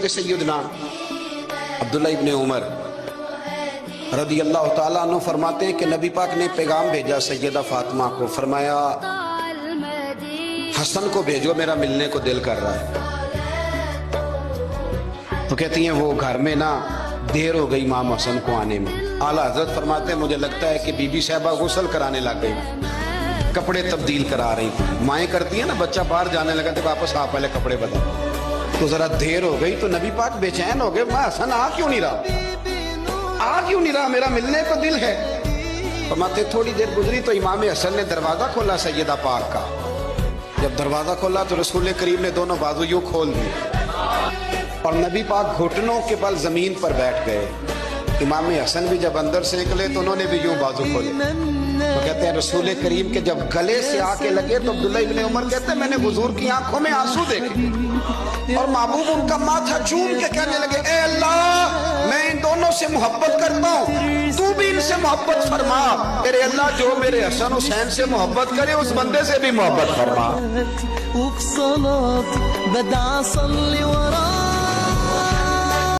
سیدنا عبداللہ ابن عمر رضی اللہ تعالیٰ عنہ فرماتے ہیں کہ نبی پاک نے پیغام بھیجا سیدہ فاطمہ کو، فرمایا حسن کو بھیجو، میرا ملنے کو دل کر رہا ہے۔ تو کہتی ہیں وہ گھر میں نا دیر ہو گئی امام حسن کو آنے میں۔ اعلیٰ حضرت فرماتے ہیں مجھے لگتا ہے کہ بی بی صاحبہ غسل کرانے لگ گئی، کپڑے تبدیل کرا رہی تھی۔ مائیں کرتی ہیں نا، بچہ باہر جانے لگا تو واپس آپ پہلے کپڑے بدل، تو ذرا دیر ہو گئی تو نبی پاک بے چین ہو گئے، میں حسن آ کیوں نہیں رہا، میرا ملنے کو دل ہے۔ فرماتے تھوڑی دیر گزری تو امام حسن نے دروازہ کھولا سیدہ پاک کا۔ جب دروازہ کھولا تو رسول کریم نے دونوں بازو یوں کھول دی اور نبی پاک گھٹنوں کے بل زمین پر بیٹھ گئے۔ امام حسن بھی جب اندر سے نکلے تو انہوں نے بھی یوں بازو کھولے۔ تو کہتے ہیں رسول کریم کے جب گلے سے آ کے لگے تو عبداللہ ابن عمر کہتے ہیں میں نے حضور کی آنکھوں میں آنسو دیکھے اور محبوب ان کا ماتھا چوم کے کہنے لگے اے اللہ میں ان دونوں سے محبت کرتا ہوں، تو بھی ان سے محبت فرما۔ اے اللہ جو میرے حسن حسین سے محبت کرے اس بندے سے بھی محبت فرما۔